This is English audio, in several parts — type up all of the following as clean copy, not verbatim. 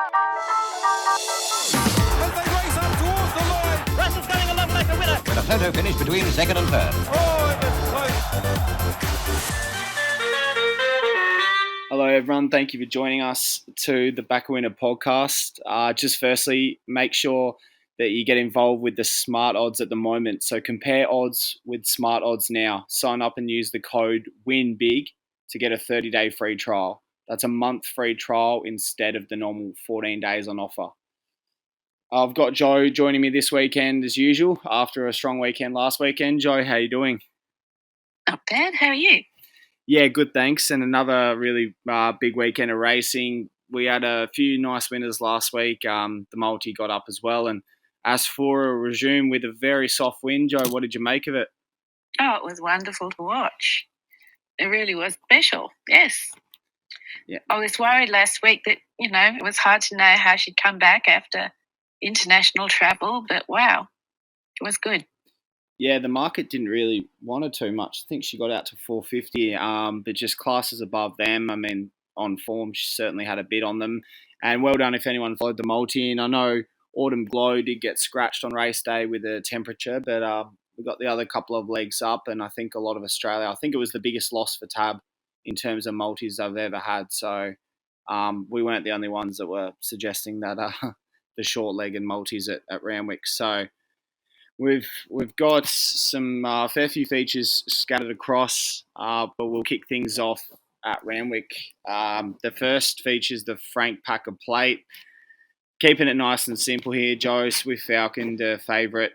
As they race up towards the line. Russell's going along like a winner. With a photo finish between second and third. Oh, it was close. Hello, everyone. Thank you for joining us to the Back a Winner podcast. Just firstly, make sure that you get involved with the Smart Odds at the moment. So compare odds with Smart Odds now. Sign up and use the code WINBIG to get a 30-day free trial. That's a month free trial instead of the normal 14 days on offer. I've got Jo joining me this weekend as usual after a strong weekend last weekend. Jo, how you doing? Not bad. How are you? Yeah, good, thanks. And another really big weekend of racing. We had a few nice winners last week. The multi got up as well. And as for a resume with a very soft win, Jo, what did you make of it? Oh, it was wonderful to watch. It really was special, yes. Yeah. I was worried last week that, it was hard to know how she'd come back after international travel, but wow, it was good. Yeah, the market didn't really want her too much. I think she got out to 450, but just classes above them. I mean, on form, she certainly had a bid on them. And well done if anyone followed the multi. And I know Autumn Glow did get scratched on race day with the temperature, but we got the other couple of legs up. And I think a lot of Australia, I think it was the biggest loss for Tab in terms of multis I've ever had. So we weren't the only ones that were suggesting that the short leg and multis at Randwick. So We've got some fair few features scattered across, but we'll kick things off at Randwick. The first feature is the Frank Packer Plate. Keeping it nice and simple here, Jo. Swift Falcon, the favourite.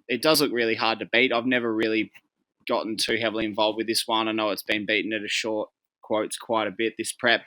It does look really hard to beat. I've never really gotten too heavily involved with this one. I know it's been beaten at a short quotes quite a bit. This prep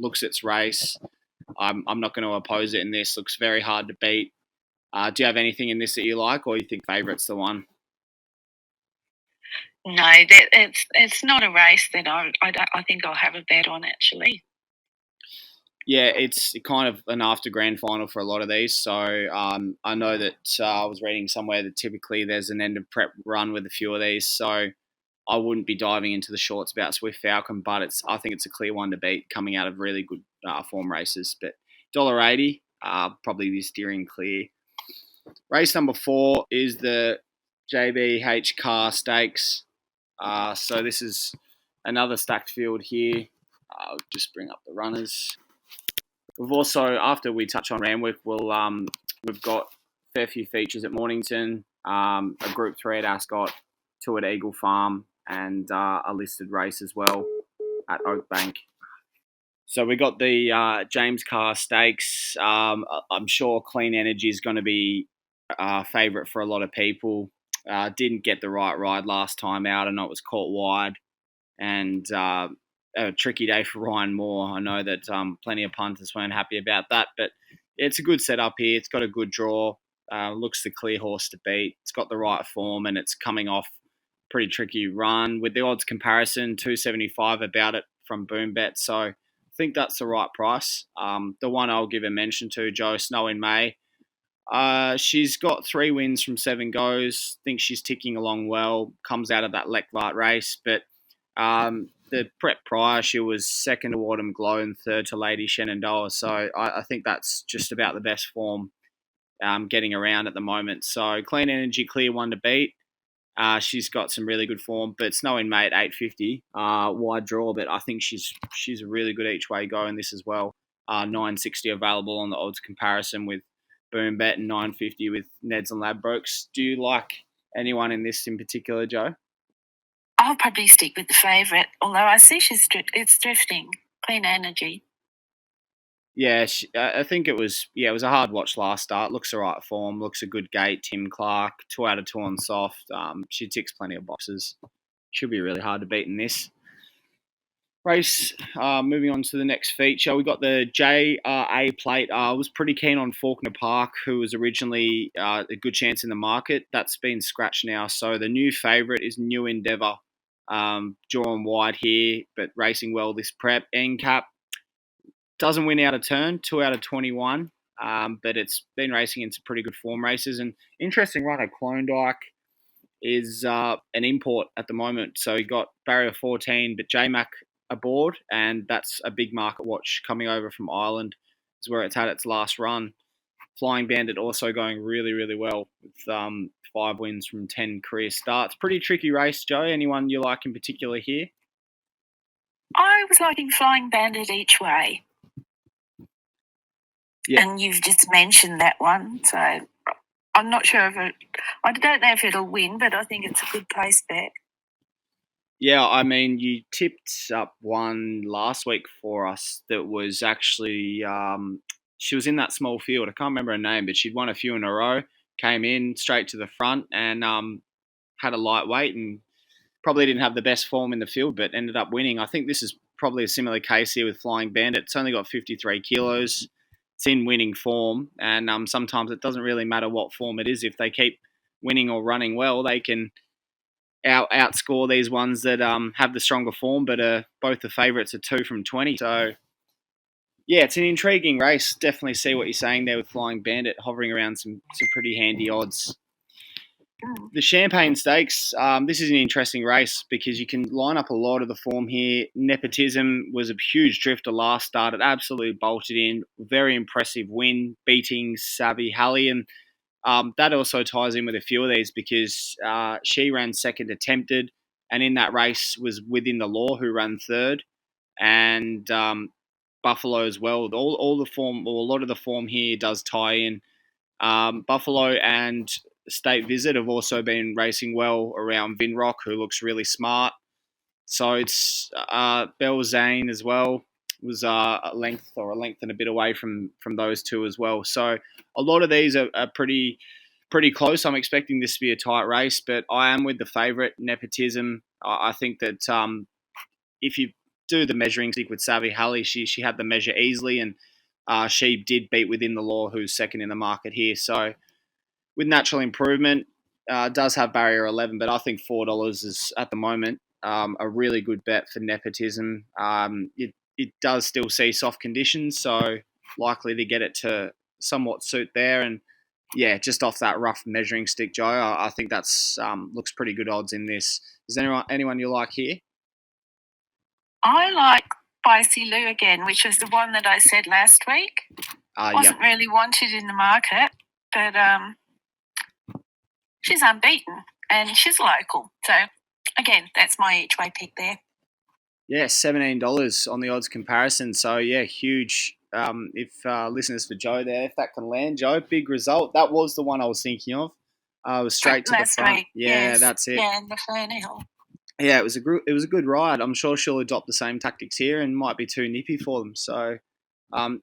looks its race. I'm not going to oppose it in this. Looks very hard to beat. Do you have anything in this that you like, or you think favourite's the one? No, it's not a race that I think I'll have a bet on, actually. Yeah, it's kind of an after grand final for a lot of these. So I know that I was reading somewhere that typically there's an end of prep run with a few of these. So I wouldn't be diving into the shorts about Swift Falcon, but I think it's a clear one to beat coming out of really good form races. But $1.80, probably be steering clear. Race number 4 is the JBH Carr Stakes. So this is another stacked field here. I'll just bring up the runners. We've also, after we touch on Randwick, we've got a fair few features at Mornington, a Group 3 at Ascot, 2 at Eagle Farm, and a listed race as well at Oakbank. So we got the James Carr Stakes. I'm sure Clean Energy is going to be favourite for a lot of people. Didn't get the right ride last time out. I know it was caught wide, and a tricky day for Ryan Moore. I know that plenty of punters weren't happy about that, but it's a good setup here. It's got a good draw. Looks the clear horse to beat. It's got the right form, and it's coming off a pretty tricky run. With the odds comparison, 275 about it from Boombet. So I think that's the right price. The one I'll give a mention to, Jo, Snow in May. She's got 3 wins from 7 goes. Think she's ticking along well. Comes out of that Lechvart race, but the prep prior, she was second to Autumn Glow and third to Lady Shenandoah. So I think that's just about the best form getting around at the moment. So Clean Energy, clear one to beat. She's got some really good form, but Snow in May at 850, wide draw, but I think she's a really good each way go in this as well. 960 available on the odds comparison with Boombet and 950 with Neds and Ladbrokes. Do you like anyone in this in particular, Jo? I'll probably stick with the favourite, although I see it's drifting. Clean Energy. Yeah, I think it was a hard watch last start. Looks the right form, looks a good gate. Tim Clark, 2 out of 2 on soft. She ticks plenty of boxes. Should be really hard to beat in this race. Moving on to the next feature, we got the JRA Plate. I was pretty keen on Faulkner Park, who was originally a good chance in the market. That's been scratched now. So the new favourite is New Endeavour. Drawn wide here, but racing well this prep. NCAP doesn't win out of turn, 2 out of 21, but it's been racing into pretty good form races. And interesting run at Klondike is an import at the moment. So you got barrier 14, but J-Mac aboard, and that's a big market watch coming over from Ireland. is where it's had its last run. Flying Bandit also going really, really well with 5 wins from 10 career starts. Pretty tricky race, Jo. Anyone you like in particular here? I was liking Flying Bandit each way. Yeah. And you've just mentioned that one, so I'm not sure if I don't know if it'll win, but I think it's a good place bet. Yeah, I mean, you tipped up one last week for us that was actually, she was in that small field. I can't remember her name, but she'd won a few in a row, came in straight to the front and had a lightweight and probably didn't have the best form in the field, but ended up winning. I think this is probably a similar case here with Flying Bandit. It's only got 53 kilos. It's in winning form, and sometimes it doesn't really matter what form it is. If they keep winning or running well, they can outscore these ones that have the stronger form, but both the favourites are 2 from 20. So, yeah, it's an intriguing race. Definitely see what you're saying there with Flying Bandit hovering around some pretty handy odds. The Champagne Stakes, this is an interesting race because you can line up a lot of the form here. Nepotism was a huge drifter last start. It absolutely bolted in. Very impressive win, beating Savvy Halley. And that also ties in with a few of these because she ran second attempted and in that race was Within the Law, who ran third. And Buffalo as well. All the form, or a lot of the form here does tie in. Buffalo and State Visit have also been racing well around Vinrock, who looks really smart. So it's Belzane as well was a length and a bit away from those two as well. So a lot of these are pretty close. I'm expecting this to be a tight race, but I am with the favourite, Nepotism. I think that if you do the measuring stick with Savvy Halley, she had the measure easily, and she did beat Within the Law, who's second in the market here. So with natural improvement, does have barrier 11, but I think $4 is at the moment a really good bet for Nepotism. It does still see soft conditions, so likely to get it to somewhat suit there. And yeah, just off that rough measuring stick, Jo, I think that's looks pretty good odds in this. Is there anyone you like here? I like Spicy Lou again, which was the one that I said last week. Wasn't really wanted in the market, but she's unbeaten and she's local. So, again, that's my each way pick there. Yeah, $17 on the odds comparison. So, yeah, huge. If listeners for Jo there, if that can land, Jo, big result. That was the one I was thinking of. I was straight to the front. Week, yeah, yes. That's it. Yeah, in the Fernhill. Yeah, it was a good ride. I'm sure she'll adopt the same tactics here and might be too nippy for them. So,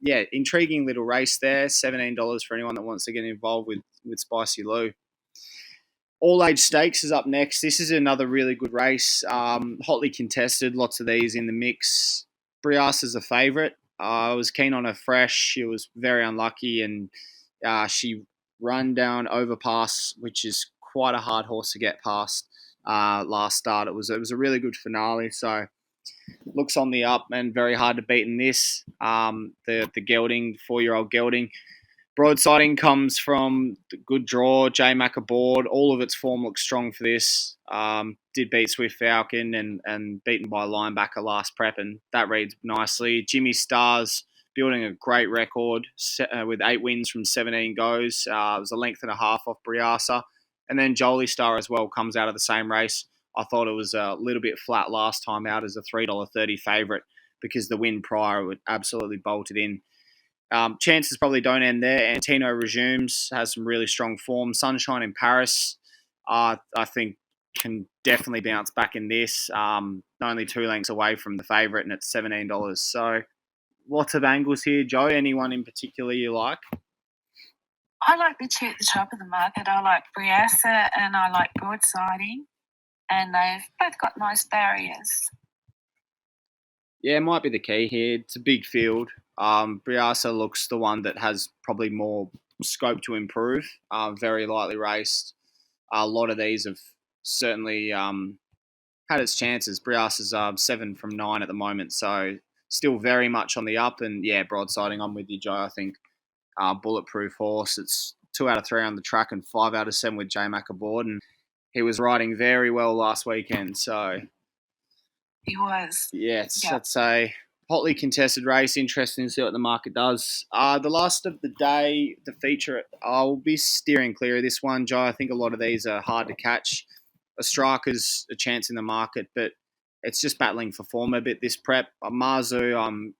yeah, intriguing little race there. $17 for anyone that wants to get involved with Spicy Lou. All Age Stakes is up next. This is another really good race. Hotly contested. Lots of these in the mix. Brias is a favourite. I was keen on her fresh. She was very unlucky and she run down Overpass, which is quite a hard horse to get past last start. It was a really good finale. So looks on the up and very hard to beat in this. The gelding, 4-year-old gelding. Broadsiding comes from the good draw, J-Mac aboard. All of its form looks strong for this. Did beat Swift Falcon and beaten by Linebacker last prep, and that reads nicely. Jimmy Stars building a great record with 8 wins from 17 goes. It was a length and a half off Briasa. And then Jolie Star as well comes out of the same race. I thought it was a little bit flat last time out as a $3.30 favourite because the win prior would absolutely bolted in. Chances probably don't end there. Antino resumes, has some really strong form. Sunshine in Paris, I think, can definitely bounce back in this. Only 2 lengths away from the favourite, and it's $17. So lots of angles here. Jo, anyone in particular you like? I like the two at the top of the market. I like Briasa and I like Broadsiding, and they've both got nice barriers. Yeah, it might be the key here. It's a big field. Briasa looks the one that has probably more scope to improve. Very lightly raced. A lot of these have certainly had its chances. Briasa's 7 from 9 at the moment, so still very much on the up. And yeah, Broadsiding, I'm with you, Jo. I think bulletproof horse. It's 2 out of 3 on the track and 5 out of 7 with J-Mac aboard. And he was riding very well last weekend, so... He was. Yeah, I'd say hotly contested race. Interesting to see what the market does. The last of the day, the feature, I'll be steering clear of this one, Joe. I think a lot of these are hard to catch. A striker's a chance in the market, but it's just battling for form a bit this prep. Marzu,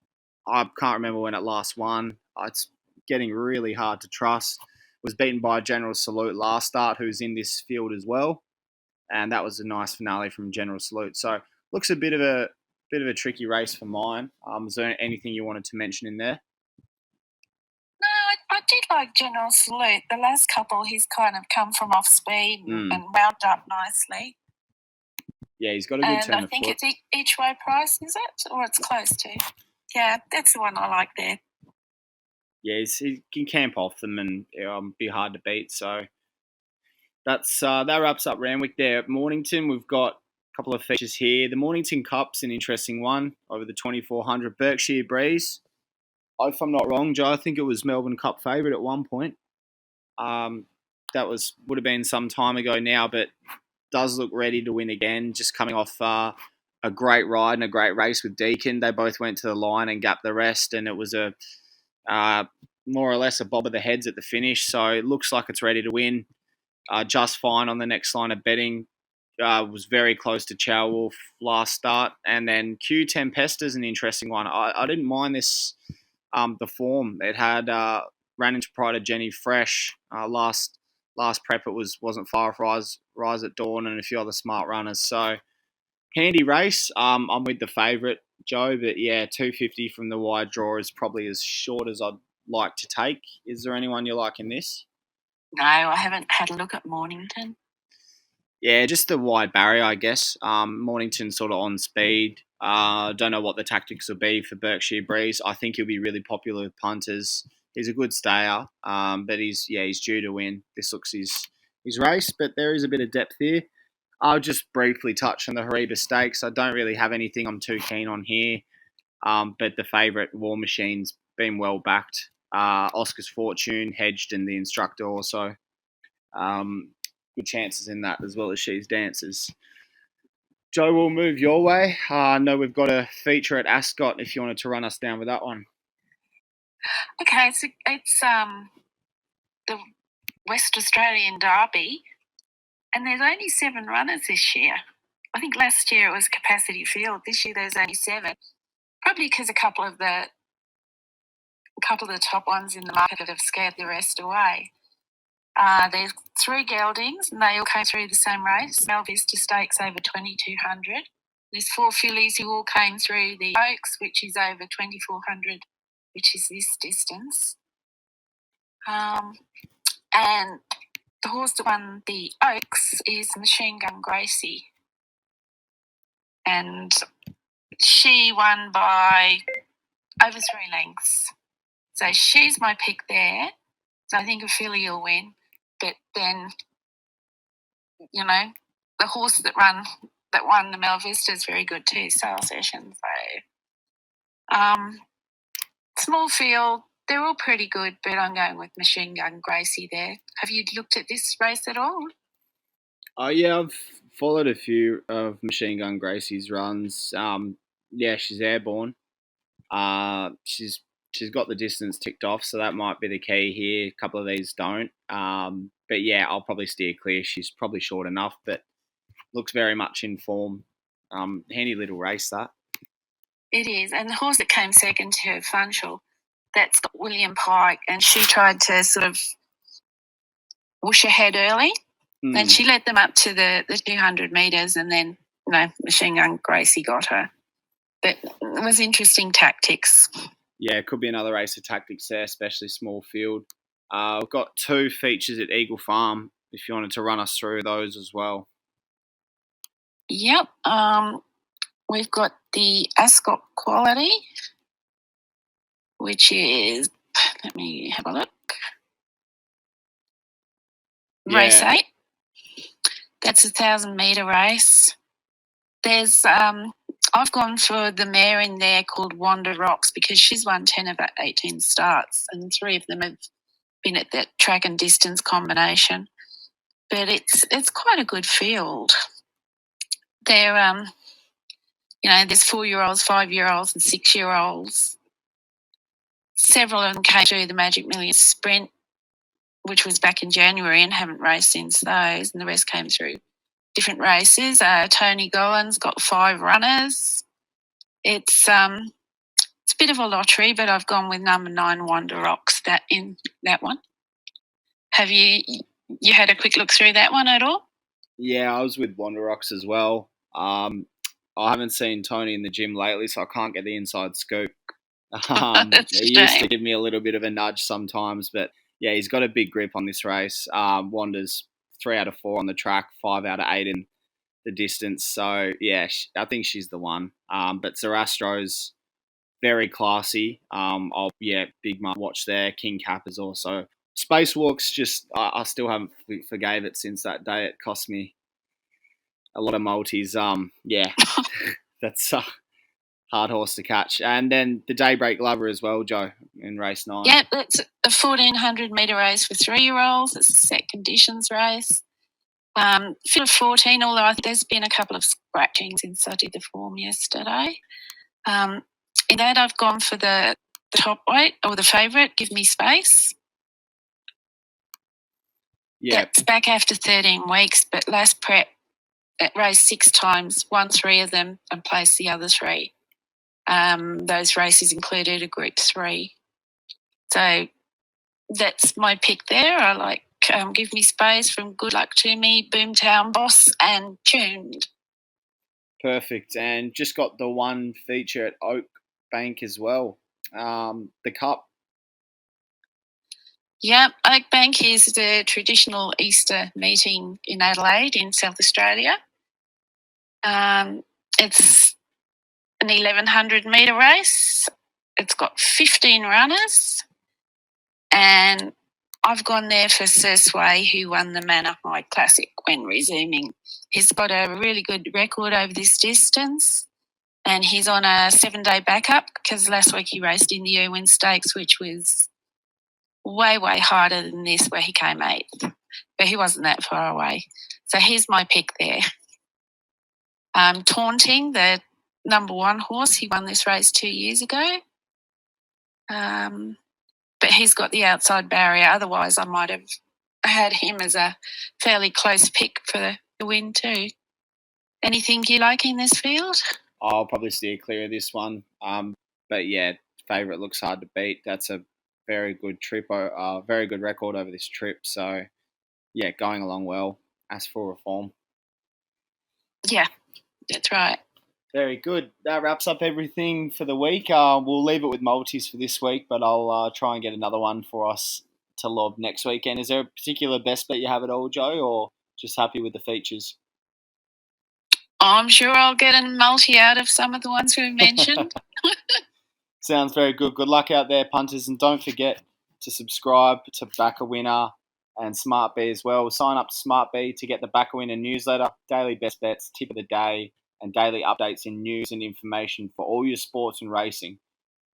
I can't remember when it last won. It's getting really hard to trust. Was beaten by General Salute last start, who's in this field as well, and that was a nice finale from General Salute. So looks a bit of a tricky race for mine. Is there anything you wanted to mention in there? No, I did like General Salute. The last couple, he's kind of come from off speed and wound up nicely. Yeah, he's got a good turn of foot. And I think it's each way price, is it? Or it's close to. Yeah, that's the one I like there. Yeah, he can camp off them and be hard to beat. So that wraps up Randwick there. At Mornington, we've got a couple of features here. The Mornington Cup's an interesting one over the 2400 Berkshire Breeze. If I'm not wrong, Joe, I think it was Melbourne Cup favourite at one point. That would have been some time ago now, but does look ready to win again. Just coming off a great ride and a great race with Deacon. They both went to the line and gapped the rest, and it was a more or less a bob of the heads at the finish. So it looks like it's ready to win. Just fine on the next line of betting. Was very close to Chow Wolf last start, and then Q Tempesta's an interesting one. I didn't mind this. The form it had ran into Pride of Jenny fresh last prep. It wasn't far off Rise at Dawn and a few other smart runners. So handy race. I'm with the favourite, Joe, but yeah, 250 from the wide draw is probably as short as I'd like to take. Is there anyone you like in this? No, I haven't had a look at Mornington. Yeah, just the wide barrier, I guess. Mornington sort of on speed. Don't know what the tactics will be for Berkshire Breeze. I think he'll be really popular with punters. He's a good stayer, but he's due to win. This looks his race, but there is a bit of depth here. I'll just briefly touch on the Hariba Stakes. I don't really have anything I'm too keen on here, but the favourite War Machine's been well backed. Oscar's Fortune hedged, and the instructor also. Good chances in that as well as She's Dancers. Joe, we'll move your way. I know we've got a feature at Ascot if you wanted to run us down with that one. Okay, so it's the West Australian Derby, and there's only 7 runners this year. I think last year it was capacity field. This year there's only 7, probably because a couple of the top ones in the market have scared the rest away. There's 3 geldings, and they all came through the same race. Mel Vista Stakes over 2,200. There's 4 fillies who all came through the Oaks, which is over 2,400, which is this distance. And the horse that won the Oaks is Machine Gun Gracie. And she won by over 3 lengths. So she's my pick there. So I think a filly will win. But then, the horse that won the Mel Vista is very good too, Sale Session. So, small field, they're all pretty good, but I'm going with Machine Gun Gracie there. Have you looked at this race at all? Yeah, I've followed a few of Machine Gun Gracie's runs. Yeah, she's airborne. She's got the distance ticked off, so that might be the key here. A couple of these don't. But yeah, I'll probably steer clear. She's probably short enough, but looks very much in form. Handy little race, that. It is. And the horse that came second to her, Funchal, that's got William Pike, and she tried to sort of whoosh ahead early, and she led them up to the 200 metres, and then, Machine Gun Gracie got her. But it was interesting tactics. Yeah, it could be another race of tactics there, especially small field. We've got 2 features at Eagle Farm, if you wanted to run us through those as well. Yep. We've got the Ascot Quality, which is, let me have a look, race 8. That's a 1,000-metre race. There's I've gone for the mare in there called Wanda Rocks because she's won 10 of 18 starts, and 3 of them have been at that track and distance combination. But it's quite a good field. They're there's 4-year-olds, 5-year-olds and 6-year-olds. Several of them came through the Magic Millions Sprint, which was back in January, and haven't raced since those, and the rest came through different races. Tony Golan's got 5 runners. It's a bit of a lottery, but I've gone with number 9, Wonder Rocks, in that one. Have you had a quick look through that one at all? Yeah, I was with Wonder Rocks as well. I haven't seen Tony in the gym lately, so I can't get the inside scoop. He used to give me a little bit of a nudge sometimes, but yeah, he's got a big grip on this race. Wanda's 3 out of 4 on the track, 5 out of 8 in the distance. So yeah, I think she's the one. But Zarastro's very classy. Big must watch there. King Cap is also. Spacewalk's just, I still haven't forgave it since that day. It cost me a lot of multis. That's a hard horse to catch. And then the Daybreak Lover as well, Jo, in race 9. Yeah, it's a 1,400 metre race for 3-year-olds. It's a set conditions race. Field of 14, although I think there's been a couple of scratching since I did the form yesterday. In that, I've gone for the top weight, or the favourite, Give Me Space. Yeah. That's back after 13 weeks, but last prep, it raced 6 times, won 3 of them and placed the other 3. Those races included a Group 3. So that's my pick there. I like Give Me Space from Good Luck to Me, Boomtown Boss and Tuned. Perfect. And just got the one feature at Oakbank as well, the Cup. Yeah, Oakbank is the traditional Easter meeting in Adelaide in South Australia. It's an 1,100 metre race. It's got 15 runners, and I've gone there for Sir Sway, who won the Manor High Classic when resuming. He's got a really good record over this distance, and he's on a 7-day backup because last week he raced in the Irwin Stakes, which was way, way harder than this, where he came 8th, but he wasn't that far away. So here's my pick there. Taunting, the number 1 horse, he won this race 2 years ago. But he's got the outside barrier. Otherwise, I might have had him as a fairly close pick for the win too. Anything you like in this field? I'll probably steer clear of this one. But yeah, favourite looks hard to beat. That's a very good trip, very good record over this trip. So yeah, going along well. As for reform. Yeah, that's right. Very good. That wraps up everything for the week. We'll leave it with multis for this week, but I'll try and get another one for us to lob next weekend. Is there a particular best bet you have at all, Jo, or just happy with the features? I'm sure I'll get a multi out of some of the ones we mentioned. Sounds very good. Good luck out there, punters, and don't forget to subscribe to Back a Winner and SmartB as well. Sign up to SmartB to get the Back a Winner newsletter, daily best bets, tip of the day, and daily updates in news and information for all your sports and racing.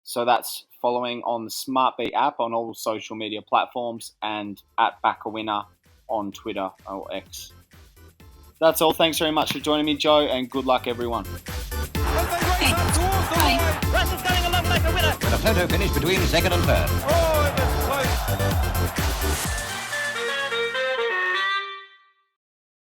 So that's following on the SmartB app on all social media platforms and at Back a Winner on Twitter or X. That's all. Thanks very much for joining me, Jo, and good luck, everyone. As they race up towards the line. Russell's going along like a winner. With a photo finish between second and third. Oh, it was close.